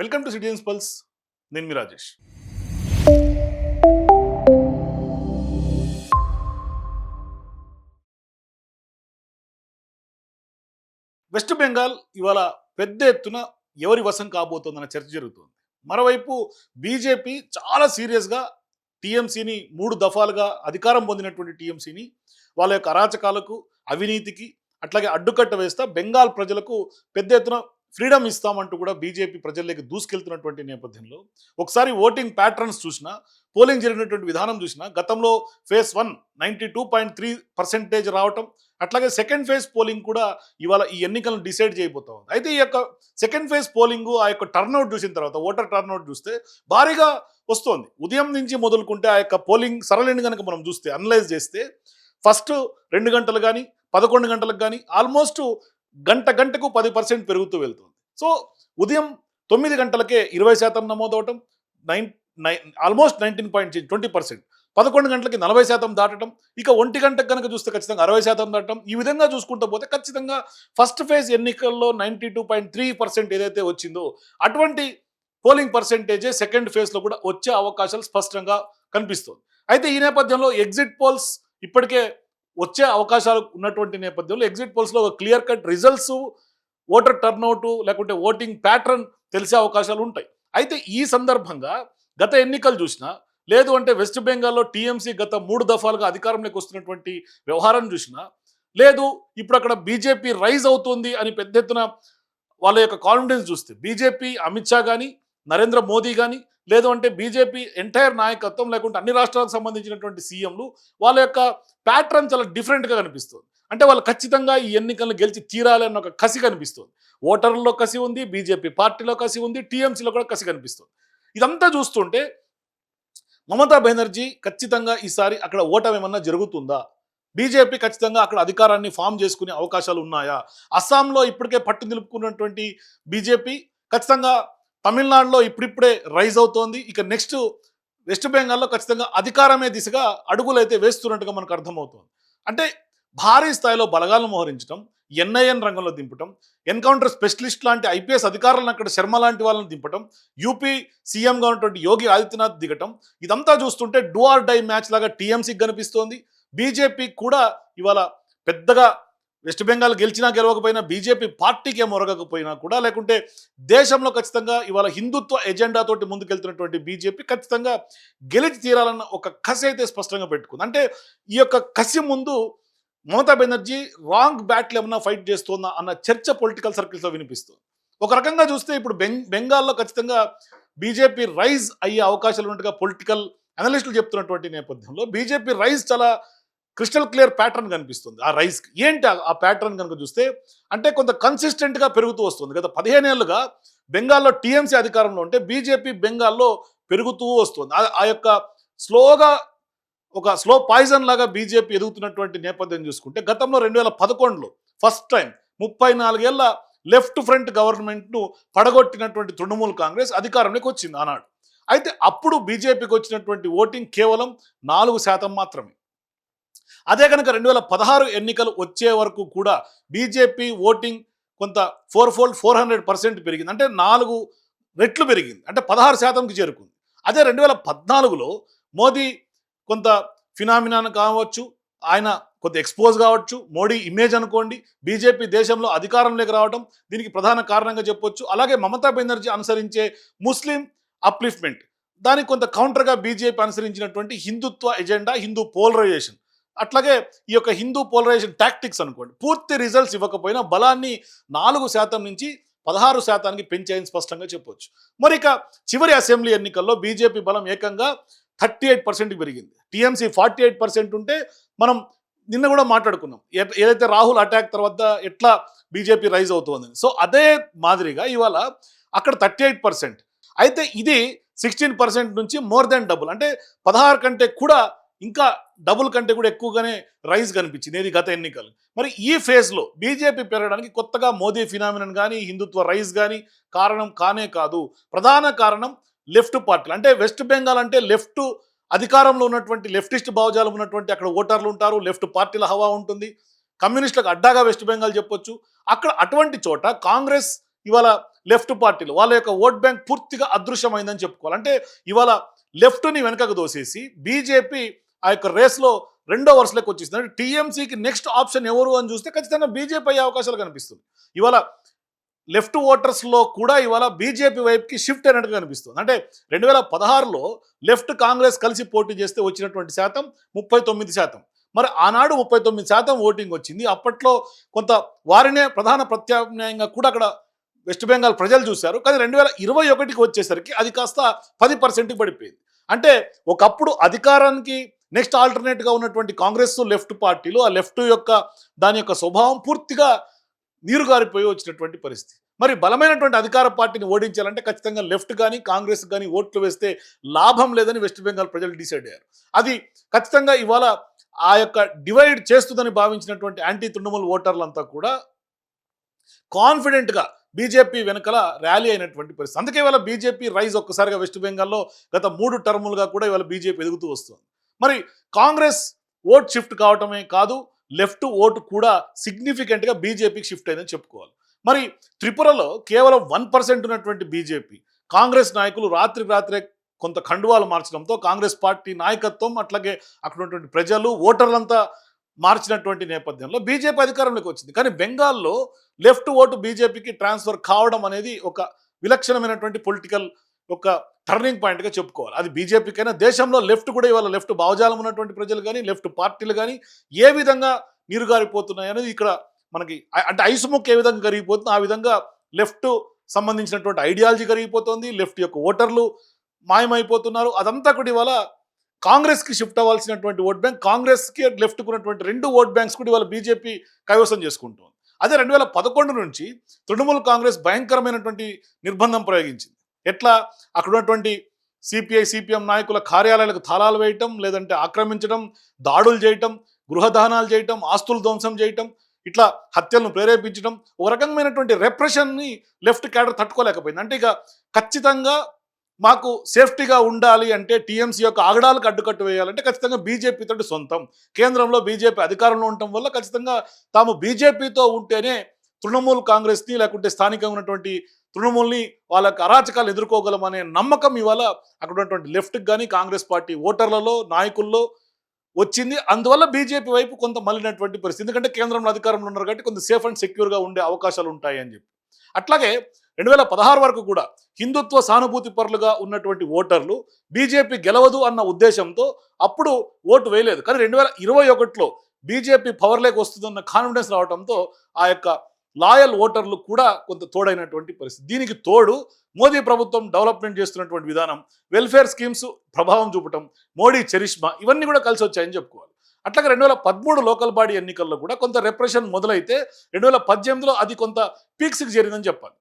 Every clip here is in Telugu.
Welcome to citizens pulse. నేను మీ రాజేష్. వెస్ట్ బెంగాల్ ఇవాళ పెద్ద ఎత్తున ఎవరి వశం కాబోతోందన్న చర్చ జరుగుతుంది. మరోవైపు బీజేపీ చాలా సీరియస్గా టీఎంసీని 3 దఫాలుగా అధికారం పొందినటువంటి టీఎంసీని వాళ్ళ యొక్క అరాచకాలకు, అవినీతికి అట్లాగే అడ్డుకట్ట వేస్తా బెంగాల్ ప్రజలకు పెద్ద ఎత్తున ఫ్రీడమ్ ఇస్తామంటూ కూడా బీజేపీ ప్రజల్లోకి దూసుకెళ్తున్నటువంటి నేపథ్యంలో ఒకసారి ఓటింగ్ ప్యాటర్న్స్ చూసినా, పోలింగ్ జరిగినటువంటి విధానం చూసినా గతంలో ఫేజ్ 1 92.3% రావటం, అట్లాగే సెకండ్ ఫేజ్ పోలింగ్ కూడా ఇవాళ ఈ ఎన్నికలను డిసైడ్ చేయబోతా ఉంది. అయితే ఈ యొక్క సెకండ్ ఫేజ్ పోలింగ్ ఆ యొక్క టర్న్అవుట్ చూసిన తర్వాత, ఓటర్ టర్న్అవుట్ చూస్తే భారీగా వస్తోంది. ఉదయం నుంచి మొదలుకుంటే ఆ యొక్క పోలింగ్ సరళిని కనుక మనం చూస్తే, అనలైజ్ చేస్తే ఫస్ట్ 2 గంటలు కానీ 11 గంటలకు కానీ ఆల్మోస్ట్ గంటకు 10% పెరుగుతూ వెళ్తుంది. సో ఉదయం 9 గంటలకే 20% నమోదవటం, ఆల్మోస్ట్ 19.20%. 11 గంటలకి 40% దాటడం, ఇక 1 గంటకు కనుక చూస్తే ఖచ్చితంగా 60% దాటడం. ఈ విధంగా చూసుకుంటూ పోతే ఖచ్చితంగా ఫస్ట్ ఫేజ్ ఎన్నికల్లో 92.3% ఏదైతే వచ్చిందో అటువంటి పోలింగ్ పర్సెంటేజే సెకండ్ ఫేజ్లో కూడా వచ్చే అవకాశాలు స్పష్టంగా కనిపిస్తుంది. అయితే ఈ నేపథ్యంలో ఎగ్జిట్ పోల్స్ ఇప్పటికే వచ్చే అవకాశాలు ఉన్నటువంటి నేపథ్యంలో ఎగ్జిట్ పోల్స్లో ఒక clear cut results, voter turnout లేకుంటే ఓటింగ్ ప్యాటర్న్ తెలిసే అవకాశాలు ఉంటాయి. అయితే ఈ సందర్భంగా గత ఎన్నికలు చూసినా, లేదు అంటే వెస్ట్ బెంగాల్లో టీఎంసీ గత 3 దఫాలుగా అధికారంలోకి వస్తున్నటువంటి వ్యవహారం చూసినా, లేదు ఇప్పుడు అక్కడ బీజేపీ రైజ్ అవుతుంది అని పెద్ద ఎత్తున వాళ్ళ యొక్క కాన్ఫిడెన్స్ చూస్తే, బీజేపీ అమిత్ షా కానీ, నరేంద్ర మోదీ కానీ, లేదు అంటే బీజేపీ ఎంటైర్ నాయకత్వం లేకుంటే అన్ని రాష్ట్రాలకు సంబంధించినటువంటి సీఎంలు వాళ్ళ యొక్క ప్యాటర్న్ చాలా డిఫరెంట్గా కనిపిస్తుంది. అంటే వాళ్ళు ఖచ్చితంగా ఈ ఎన్నికలను గెలిచి తీరాలి అన్న ఒక కసి కనిపిస్తుంది. ఓటర్లలో కసి ఉంది, బీజేపీ పార్టీలో కసి ఉంది, టీఎంసీలో కూడా కసి కనిపిస్తుంది. ఇదంతా చూస్తుంటే మమతా బెనర్జీ ఖచ్చితంగా ఈసారి అక్కడ ఓటమి ఏమన్నా జరుగుతుందా, బీజేపీ ఖచ్చితంగా అక్కడ అధికారాన్ని ఫామ్ చేసుకునే అవకాశాలు ఉన్నాయా, అస్సాంలో ఇప్పటికే పట్టు నిలుపుకున్నటువంటి బీజేపీ ఖచ్చితంగా తమిళనాడులో ఇప్పుడిప్పుడే రైజ్ అవుతోంది, ఇక నెక్స్ట్ వెస్ట్ బెంగాల్లో ఖచ్చితంగా అధికారమే దిశగా అడుగులు అయితే వేస్తున్నట్టుగా మనకు అర్థమవుతుంది. అంటే భారీ స్థాయిలో బలగాలను మోహరించడం, ఎన్ఐఎన్ రంగంలో దింపటం, ఎన్కౌంటర్ స్పెషలిస్ట్ లాంటి ఐపీఎస్ అధికారులను అక్కడ శర్మ లాంటి వాళ్ళని దింపటం, యూపీ సీఎంగా ఉన్నటువంటి యోగి ఆదిత్యనాథ్ దిగటం, ఇదంతా చూస్తుంటే డూ ఆర్ డై మ్యాచ్ లాగా టీఎంసీకి కనిపిస్తోంది. బీజేపీ కూడా ఇవాళ పెద్దగా వెస్ట్ బెంగాల్ గెలిచినా గెలవకపోయినా, బీజేపీ పార్టీకే మొరగకపోయినా కూడా, లేకుంటే దేశంలో ఖచ్చితంగా ఇవాళ హిందుత్వ ఎజెండాతోటి ముందుకెళ్తున్నటువంటి బీజేపీ ఖచ్చితంగా గెలిచి తీరాలన్న ఒక కసి అయితే స్పష్టంగా పెట్టుకుంది. అంటే ఈ యొక్క కసి ముందు మమతా బెనర్జీ రాంగ్ బ్యాట్లు ఏమన్నా ఫైట్ చేస్తుందా అన్న చర్చ పొలిటికల్ సర్కిల్స్లో వినిపిస్తుంది. ఒక రకంగా చూస్తే ఇప్పుడు బెంగాల్లో ఖచ్చితంగా బీజేపీ రైజ్ అయ్యే అవకాశాలు ఉన్నట్టుగా పొలిటికల్ అనలిస్టులు చెప్తున్నటువంటి నేపథ్యంలో బీజేపీ రైజ్ చాలా క్రిస్టల్ క్లియర్ ప్యాటర్న్ కనిపిస్తుంది. ఆ రైజ్కి ఏంటి ఆ ప్యాటర్న్ కనుక చూస్తే, అంటే కొంత కన్సిస్టెంట్గా పెరుగుతూ వస్తుంది. గత 15 ఏళ్ళుగా బెంగాల్లో టీఎంసీ అధికారంలో ఉంటే బీజేపీ బెంగాల్లో పెరుగుతూ వస్తుంది. ఆ యొక్క స్లోగా ఒక స్లో పాయిజన్ లాగా బీజేపీ ఎదుగుతున్నటువంటి నేపథ్యం చూసుకుంటే, గతంలో 2011లో ఫస్ట్ టైం 34 ఏళ్ల లెఫ్ట్ ఫ్రంట్ గవర్నమెంట్ను పడగొట్టినటువంటి తృణమూల్ కాంగ్రెస్ అధికారంలోకి వచ్చింది ఆనాడు. అయితే అప్పుడు బీజేపీకి వచ్చినటువంటి ఓటింగ్ కేవలం 4% మాత్రమే. అదే కనుక 2016 ఎన్నికలు వచ్చే వరకు కూడా బీజేపీ ఓటింగ్ కొంత 400% పెరిగింది. అంటే 4 రెట్లు పెరిగింది. అంటే 16%కి చేరుకుంది. అదే 2014లో మోదీ కొంత ఫినామినాన్ కావచ్చు, ఆయన కొంత ఎక్స్పోజ్ కావచ్చు, మోడీ ఇమేజ్ అనుకోండి, బీజేపీ దేశంలో అధికారంలోకి రావడం దీనికి ప్రధాన కారణంగా చెప్పొచ్చు. అలాగే మమతా బెనర్జీ అనుసరించే ముస్లిం అప్లిఫ్ట్మెంట్, దానికి కొంత కౌంటర్గా బీజేపీ అనుసరించినటువంటి హిందుత్వ ఎజెండా, హిందూ పోలరైజేషన్, అట్లాగే ఈ యొక్క హిందూ పోలరైజేషన్ టాక్టిక్స్ అనుకోండి, పూర్తి రిజల్ట్స్ ఇవ్వకపోయినా బలాన్ని 4% నుంచి 16%కి పెంచాయని స్పష్టంగా చెప్పొచ్చు. మరి ఇక చివరి అసెంబ్లీ ఎన్నికల్లో బీజేపీ బలం ఏకంగా 38%కి పెరిగింది. టీఎంసీ 48% ఉంటే మనం నిన్న కూడా మాట్లాడుకున్నాం ఏదైతే రాహుల్ అటాక్ తర్వాత ఎట్లా బీజేపీ రైజ్ అవుతుందని. సో అదే మాదిరిగా ఇవాళ అక్కడ 38%, అయితే ఇది 16% నుంచి మోర్ దెన్ డబుల్, అంటే 16 కంటే కూడా ఇంకా డబుల్ కంటే కూడా ఎక్కువగానే రైజ్ కనిపించింది ఇది గత ఎన్నికలు. మరి ఈ ఫేజ్లో బీజేపీ పెరగడానికి కొత్తగా మోదీ ఫినామినన్ కానీ, హిందుత్వ రైజ్ కానీ కారణం కానే కాదు. ప్రధాన కారణం లెఫ్ట్ పార్టీలు. అంటే వెస్ట్ బెంగాల్ అంటే లెఫ్ట్ అధికారంలో ఉన్నటువంటి లెఫ్టిస్ట్ భావజాలం ఉన్నటువంటి అక్కడ ఓటర్లు ఉంటారు, లెఫ్ట్ పార్టీల హవా ఉంటుంది, కమ్యూనిస్టులకు అడ్డాగా వెస్ట్ బెంగాల్ చెప్పొచ్చు. అక్కడ అటువంటి చోట కాంగ్రెస్ ఇవాళ లెఫ్ట్ పార్టీలు వాళ్ళ యొక్క ఓట్ బ్యాంక్ పూర్తిగా అదృశ్యమైందని చెప్పుకోవాలి. అంటే ఇవాళ లెఫ్ట్ని వెనకకు దోసేసి బీజేపీ ఆ యొక్క రేస్లో రెండో వరుసలోకి వచ్చేసింది. అంటే టీఎంసీకి నెక్స్ట్ ఆప్షన్ ఎవరు అని చూస్తే ఖచ్చితంగా బీజేపీ అయ్యే అవకాశాలు కనిపిస్తుంది. ఇవాళ లెఫ్ట్ ఓటర్స్లో కూడా ఇవాళ బీజేపీ వైపుకి షిఫ్ట్ అయినట్టుగా కనిపిస్తుంది. అంటే 2016లో లెఫ్ట్ కాంగ్రెస్ కలిసి పోటీ చేస్తే వచ్చినటువంటి శాతం 39%. మరి ఆనాడు 39% ఓటింగ్ వచ్చింది. అప్పట్లో కొంత వారినే ప్రధాన ప్రత్యామ్నాయంగా కూడా అక్కడ వెస్ట్ బెంగాల్ ప్రజలు చూశారు. కానీ 2021కి వచ్చేసరికి అది కాస్త 10%కి పడిపోయింది. అంటే ఒకప్పుడు అధికారానికి నెక్స్ట్ ఆల్టర్నేట్గా ఉన్నటువంటి కాంగ్రెస్ లెఫ్ట్ పార్టీలు ఆ లెఫ్ట్ యొక్క దాని యొక్క స్వభావం పూర్తిగా నీరుగారిపోయి వచ్చినటువంటి పరిస్థితి. మరి బలమైనటువంటి అధికార పార్టీని ఓడించాలంటే ఖచ్చితంగా లెఫ్ట్ కానీ కాంగ్రెస్ కానీ ఓట్లు వేస్తే లాభం లేదని వెస్ట్ బెంగాల్ ప్రజలు డిసైడ్ అయ్యారు. అది ఖచ్చితంగా ఇవాళ ఆ యొక్క డివైడ్ చేస్తుందని భావించినటువంటి యాంటీ తృణమూల్ ఓటర్లంతా కూడా కాన్ఫిడెంట్గా బీజేపీ వెనకాల ర్యాలీ అయినటువంటి పరిస్థితి. అందుకే ఇవాళ బీజేపీ రైజ్ ఒక్కసారిగా వెస్ట్ బెంగాల్లో గత 3 టర్ములుగా కూడా ఇవాళ బీజేపీ ఎదుగుతూ వస్తుంది. మరి కాంగ్రెస్ ఓట్ షిఫ్ట్ కావటమే కాదు, లెఫ్ట్ ఓటు కూడా సిగ్నిఫికెంట్గా బీజేపీకి షిఫ్ట్ అయిందని చెప్పుకోవాలి. మరి త్రిపురలో కేవలం 1% ఉన్నటువంటి బీజేపీ కాంగ్రెస్ నాయకులు రాత్రే కొంత ఖండువాలు మార్చడంతో కాంగ్రెస్ పార్టీ నాయకత్వం అట్లాగే అక్కడ ఉన్నటువంటి ప్రజలు ఓటర్లంతా మార్చినటువంటి నేపథ్యంలో బీజేపీ అధికారంలోకి వచ్చింది. కానీ బెంగాల్లో లెఫ్ట్ ఓటు బీజేపీకి ట్రాన్స్ఫర్ కావడం అనేది ఒక విలక్షణమైనటువంటి పొలిటికల్ ఒక టర్నింగ్ పాయింట్గా చెప్పుకోవాలి. అది బీజేపీకైనా దేశంలో లెఫ్ట్ కూడా ఇవాళ లెఫ్ట్ భావజాలం ఉన్నటువంటి ప్రజలు కానీ లెఫ్ట్ పార్టీలు కానీ ఏ విధంగా నీరుగారిపోతున్నాయి అనేది ఇక్కడ మనకి అంటే ఐసు ముక్క ఏ విధంగా కరిగిపోతుందో ఆ విధంగా లెఫ్ట్ సంబంధించినటువంటి ఐడియాలజీ కరిగిపోతుంది. లెఫ్ట్ యొక్క ఓటర్లు మాయమైపోతున్నారు. అదంతా కూడా ఇవాళ కాంగ్రెస్కి షిఫ్ట్ అవ్వాల్సినటువంటి ఓట్ బ్యాంక్ కాంగ్రెస్కి లెఫ్ట్కి ఉన్నటువంటి 2 ఓట్ బ్యాంక్స్ కూడా ఇవాళ బీజేపీ కైవసం చేసుకుంటుంది. అదే 2011 నుంచి తృణమూల్ కాంగ్రెస్ భయంకరమైనటువంటి నిర్బంధం ప్రయోగించింది. ఎట్లా అక్కడ ఉన్నటువంటి సిపిఐ సిపిఎం నాయకుల కార్యాలయాలకు తాళాలు వేయటం, లేదంటే ఆక్రమించడం, దాడులు చేయటం, గృహదానాలు చేయటం, ఆస్తులు ధ్వంసం చేయటం, ఇట్లా హత్యలను ప్రేరేపించడం, ఒక రకమైనటువంటి రెప్రెషన్ని లెఫ్ట్ క్యాడర్ తట్టుకోలేకపోయింది. అంటే ఇక ఖచ్చితంగా మాకు సేఫ్టీగా ఉండాలి అంటే టీఎంసీ యొక్క ఆగడాలకు అడ్డుకట్టు వేయాలంటే ఖచ్చితంగా బీజేపీ తోటి సొంతం. కేంద్రంలో బీజేపీ అధికారంలో ఉండటం వల్ల ఖచ్చితంగా తాము బీజేపీతో ఉంటేనే తృణమూల్ కాంగ్రెస్ని లేకుంటే స్థానికంగా ఉన్నటువంటి తృణమూల్ని వాళ్ళకి అరాచకాలు ఎదుర్కోగలం అనే నమ్మకం ఇవాళ అక్కడ ఉన్నటువంటి లెఫ్ట్కి కానీ కాంగ్రెస్ పార్టీ ఓటర్లలో నాయకుల్లో వచ్చింది. అందువల్ల బీజేపీ వైపు కొంత మళ్ళినటువంటి పరిస్థితి. ఎందుకంటే కేంద్రంలో అధికారంలో ఉన్నారు కాబట్టి కొంత సేఫ్ అండ్ సెక్యూర్గా ఉండే అవకాశాలు ఉంటాయి అని చెప్పి. అట్లాగే 2016 వరకు కూడా హిందుత్వ సానుభూతి పరులుగా ఉన్నటువంటి ఓటర్లు బీజేపీ గెలవదు అన్న ఉద్దేశంతో అప్పుడు ఓటు వేయలేదు. కానీ 2021లో బీజేపీ పవర్లోకి వస్తుందన్న కాన్ఫిడెన్స్ రావడంతో ఆ యొక్క లాయల్ ఓటర్లు కూడా కొంత తోడైనటువంటి పరిస్థితి. దీనికి తోడు మోదీ ప్రభుత్వం డెవలప్మెంట్ చేస్తున్నటువంటి విధానం, వెల్ఫేర్ స్కీమ్స్ ప్రభావం చూపటం, మోడీ చరిష్మా ఇవన్నీ కూడా కలిసి వచ్చాయని చెప్పుకోవాలి. అట్లాగే 2013 లోకల్ బాడీ ఎన్నికల్లో కూడా కొంత రెప్రెషన్ మొదలైతే 2018లో అది కొంత పీక్స్కి చేరిందని చెప్పాలి.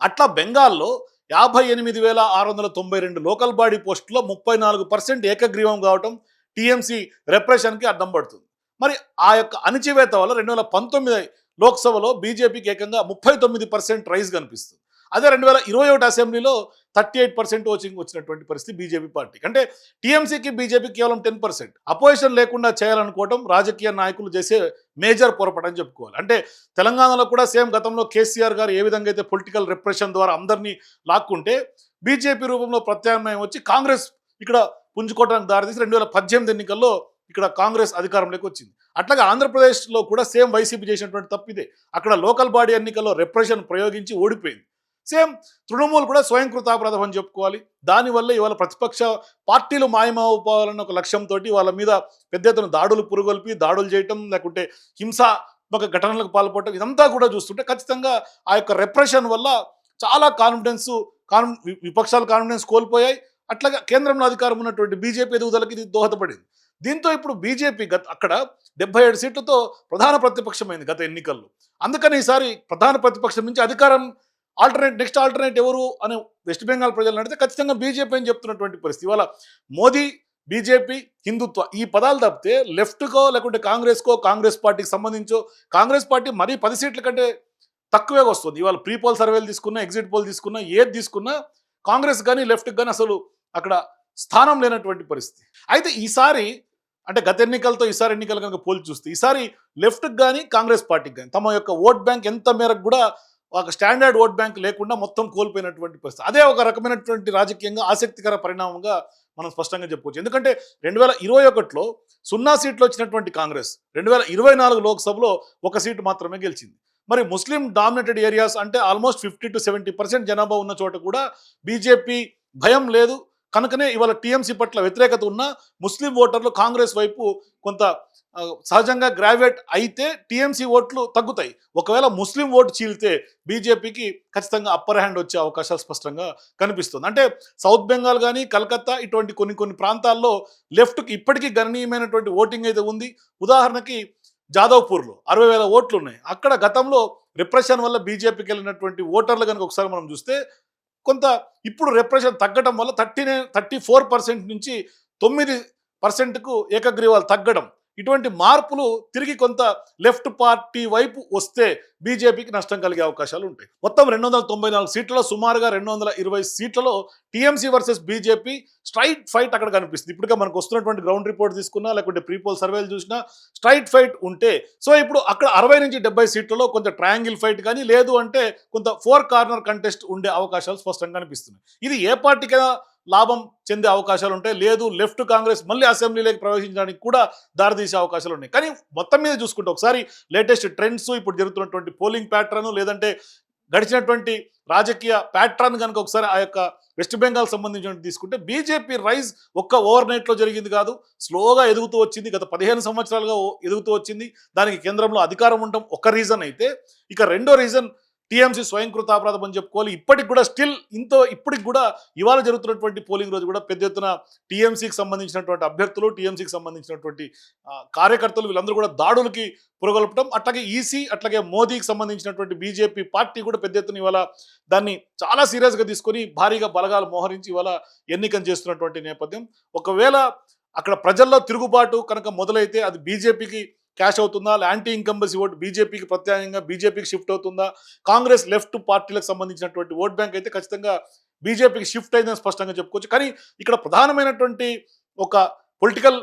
అట్లా బెంగాల్లో 58,692 లోకల్ బాడీ పోస్టులో 34% ఏకగ్రీవం కావటం టీఎంసీ రెప్రెషన్కి అడ్డం పడుతుంది. మరి ఆ యొక్క అణిచివేత వల్ల 2019 లోక్సభలో బీజేపీకి ఏకంగా 39% రైజ్ కనిపిస్తుంది. అదే 2021 అసెంబ్లీలో 38% ఓటింగ్ వచ్చినటువంటి పరిస్థితి బీజేపీ పార్టీకి. అంటే టీఎంసీకి బీజేపీ కేవలం 10%. అపోజిషన్ లేకుండా చేయాలనుకోవడం రాజకీయ నాయకులు చేసే మేజర్ పొరపాటు అని చెప్పుకోవాలి. అంటే తెలంగాణలో కూడా సేమ్ గతంలో కేసీఆర్ గారు ఏ విధంగా అయితే పొలిటికల్ రిప్రెషన్ ద్వారా అందరినీ లాక్కుంటే బీజేపీ రూపంలో ప్రత్యామ్నాయం వచ్చి కాంగ్రెస్ ఇక్కడ పుంజుకోవడానికి దారితీసి 2018 ఎన్నికల్లో ఇక్కడ కాంగ్రెస్ అధికారంలోకి వచ్చింది. అట్లాగే ఆంధ్రప్రదేశ్లో కూడా సేమ్ వైసీపీ చేసినటువంటి తప్పిదే. అక్కడ లోకల్ బాడీ ఎన్నికల్లో రెప్రెషన్ ప్రయోగించి ఓడిపోయింది. సేమ్ తృణమూల్ కూడా స్వయంకృతాపరాధం అని చెప్పుకోవాలి. దానివల్ల ఇవాళ ప్రతిపక్ష పార్టీలు మాయమవుకోవాలన్న ఒక లక్ష్యంతో వాళ్ళ మీద పెద్ద ఎత్తున దాడులు పురుగొల్పి దాడులు చేయటం, లేకుంటే హింసాత్మక ఘటనలకు పాల్పడటం ఇదంతా కూడా చూస్తుంటే ఖచ్చితంగా ఆ యొక్క రెప్రెషన్ వల్ల చాలా విపక్షాలు కాన్ఫిడెన్స్ కోల్పోయాయి. అట్లాగే కేంద్రంలో అధికారం ఉన్నటువంటి బీజేపీ ఎదుగుదలకి ఇది దోహదపడింది. దీంతో ఇప్పుడు బీజేపీ అక్కడ 77 సీట్లతో ప్రధాన ప్రతిపక్షమైంది గత ఎన్నికల్లో. అందుకని ఈసారి ప్రధాన ప్రతిపక్షం నుంచి అధికారం నెక్స్ట్ ఆల్టర్నేట్ ఎవరు అని వెస్ట్ బెంగాల్ ప్రజలు అడిగితే ఖచ్చితంగా బీజేపీ అని చెప్తున్నటువంటి పరిస్థితి. ఇవాళ మోదీ, బీజేపీ, హిందుత్వ ఈ పదాలు తప్పితే లెఫ్ట్కో లేకుంటే కాంగ్రెస్కో, కాంగ్రెస్ పార్టీకి సంబంధించో కాంగ్రెస్ పార్టీ మరీ 10 సీట్ల కంటే తక్కువే వస్తుంది. ఇవాళ ప్రీ పోల్ సర్వేలు తీసుకున్నా, ఎగ్జిట్ పోల్ తీసుకున్నా, ఏది తీసుకున్నా కాంగ్రెస్ కానీ లెఫ్ట్కి కానీ అసలు అక్కడ స్థానం లేనటువంటి పరిస్థితి. అయితే ఈసారి అంటే గత ఎన్నికలతో ఈసారి ఎన్నికలు కనుక పోల్చి చూస్తే ఈసారి లెఫ్ట్కి కానీ కాంగ్రెస్ పార్టీకి కానీ తమ యొక్క ఓట్ బ్యాంక్ ఎంత మేరకు కూడా ఒక స్టాండర్డ్ ఓట్ బ్యాంక్ లేకుండా మొత్తం కోల్పోయినటువంటి పరిస్థితి. అదే ఒక రకమైనటువంటి రాజకీయంగా ఆసక్తికర పరిణామంగా మనం స్పష్టంగా చెప్పుకోవచ్చు. ఎందుకంటే 2021లో 0 సీట్లు వచ్చినటువంటి కాంగ్రెస్ 2024 లోక్సభలో ఒక సీటు మాత్రమే గెలిచింది. మరి ముస్లిం డామినేటెడ్ ఏరియాస్ అంటే ఆల్మోస్ట్ 50-70% జనాభా ఉన్న చోట కూడా బీజేపీ భయం లేదు. కనుకనే ఇవాళ టీఎంసీ పట్ల వ్యతిరేకత ఉన్న ముస్లిం ఓటర్లు కాంగ్రెస్ వైపు కొంత సహజంగా గ్రాడ్యుయేట్ అయితే టీఎంసీ ఓట్లు తగ్గుతాయి. ఒకవేళ ముస్లిం ఓటు చీలితే బీజేపీకి ఖచ్చితంగా అప్పర్ హ్యాండ్ వచ్చే అవకాశాలు స్పష్టంగా కనిపిస్తుంది. అంటే సౌత్ బెంగాల్ కానీ కలకత్తా ఇటువంటి కొన్ని ప్రాంతాల్లో లెఫ్ట్కి ఇప్పటికీ గణనీయమైనటువంటి ఓటింగ్ అయితే ఉంది. ఉదాహరణకి జాదవ్పూర్లో 60,000 ఓట్లు ఉన్నాయి. అక్కడ గతంలో రిప్రెషన్ వల్ల బీజేపీకి వెళ్ళినటువంటి ఓటర్లు కనుక ఒకసారి మనం చూస్తే కొంత ఇప్పుడు రిప్రెషన్ తగ్గడం వల్ల 34% నుంచి 9%కు ఏకగ్రీవాలు తగ్గడం, ఇటువంటి మార్పులు తిరిగి కొంత లెఫ్ట్ పార్టీ వైపు వస్తే బీజేపీకి నష్టం కలిగే అవకాశాలు ఉంటాయి. మొత్తం 294 సీట్లలో సుమారుగా 220 సీట్లలో TMC versus BJP straight fight అక్కడ కనిపిస్తుంది. ఇప్పటికే మనకు వస్తున్నటువంటి గ్రౌండ్ రిపోర్ట్ తీసుకున్నా లేకుంటే ప్రీపోల్ సర్వేలు చూసినా స్ట్రైట్ ఫైట్ ఉంటే, సో ఇప్పుడు అక్కడ 60 నుంచి 70 సీట్లలో కొంత ట్రయాంగిల్ ఫైట్ కానీ లేదు అంటే కొంత 4 కార్నర్ కంటెస్ట్ ఉండే అవకాశాలు స్పష్టంగా కనిపిస్తున్నాయి. ఇది ఏ పార్టీకైనా లాభం చెందే అవకాశాలు ఉంటాయి. లేదు లెఫ్ట్ కాంగ్రెస్ మళ్ళీ అసెంబ్లీలోకి ప్రవేశించడానికి కూడా దారితీసే అవకాశాలు ఉన్నాయి. కానీ మొత్తం మీద చూసుకుంటే ఒకసారి లేటెస్ట్ ట్రెండ్స్, ఇప్పుడు జరుగుతున్నటువంటి పోలింగ్ ప్యాటర్న్, లేదంటే గడిచినటువంటి రాజకీయ ప్యాటర్న్ కనుక ఒకసారి ఆ యొక్క వెస్ట్ బెంగాల్ సంబంధించినట్టు తీసుకుంటే బీజేపీ రైజ్ ఒక్క ఓవర్ నైట్లో జరిగింది కాదు, స్లోగా ఎదుగుతూ వచ్చింది. గత 15 సంవత్సరాలుగా ఎదుగుతూ వచ్చింది. దానికి కేంద్రంలో అధికారం ఉండడం ఒక రీజన్ అయితే, ఇక రెండో రీజన్ టీఎంసీ స్వయంకృత అపరాధం అని చెప్పుకోవాలి. ఇప్పటికి కూడా స్టిల్ ఇప్పటికి కూడా ఇవాళ జరుగుతున్నటువంటి పోలింగ్ రోజు కూడా పెద్ద ఎత్తున టీఎంసీకి సంబంధించినటువంటి అభ్యర్థులు, టీఎంసీకి సంబంధించినటువంటి కార్యకర్తలు వీళ్ళందరూ కూడా దాడులకి పురగొల్పడం, అట్లాగే ఈసీ అట్లాగే మోదీకి సంబంధించినటువంటి బీజేపీ పార్టీ కూడా పెద్ద ఎత్తున ఇవాళ దాన్ని చాలా సీరియస్గా తీసుకొని భారీగా బలగాలు మోహరించి ఇవాళ ఎన్నికలు చేస్తున్నటువంటి నేపథ్యం. ఒకవేళ అక్కడ ప్రజల్లో తిరుగుబాటు కనుక మొదలైతే అది బీజేపీకి క్యాష్ అవుతుందా, యాంటీ ఇన్కంబెన్సీ ఓటు బీజేపీకి ప్రత్యామ్నాయంగా బీజేపీకి షిఫ్ట్ అవుతుందా, కాంగ్రెస్ లెఫ్ట్ పార్టీలకు సంబంధించినటువంటి ఓట్ బ్యాంక్ అయితే ఖచ్చితంగా బీజేపీకి షిఫ్ట్ అయిందని స్పష్టంగా చెప్పుకోవచ్చు. కానీ ఇక్కడ ప్రధానమైనటువంటి ఒక పొలిటికల్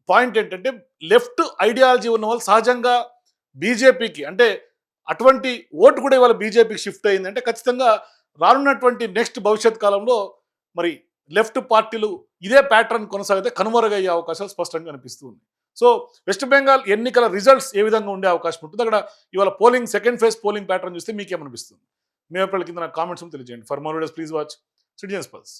పాయింట్ ఏంటంటే లెఫ్ట్ ఐడియాలజీ ఉన్న వాళ్ళు సహజంగా బీజేపీకి అంటే అటువంటి ఓటు కూడా ఇవాళ బీజేపీకి షిఫ్ట్ అయింది అంటే ఖచ్చితంగా రానున్నటువంటి నెక్స్ట్ భవిష్యత్ కాలంలో మరి లెఫ్ట్ పార్టీలు ఇదే ప్యాటర్న్ కొనసాగితే కనుమరుగయ్యే అవకాశాలు స్పష్టంగా కనిపిస్తుంది. సో వెస్ట్ బెంగాల్ ఎన్నికల రిజల్ట్స్ ఏ విధంగా ఉండే అవకాశం ఉంటుంది, అక్కడ ఇవాళ polling second phase polling pattern చూస్తే మీకేమనిపిస్తుంది? మీ అభిప్రాయాల కింద నాకు కామెంట్స్ తెలియజేయండి. For more videos please watch citizens pulse.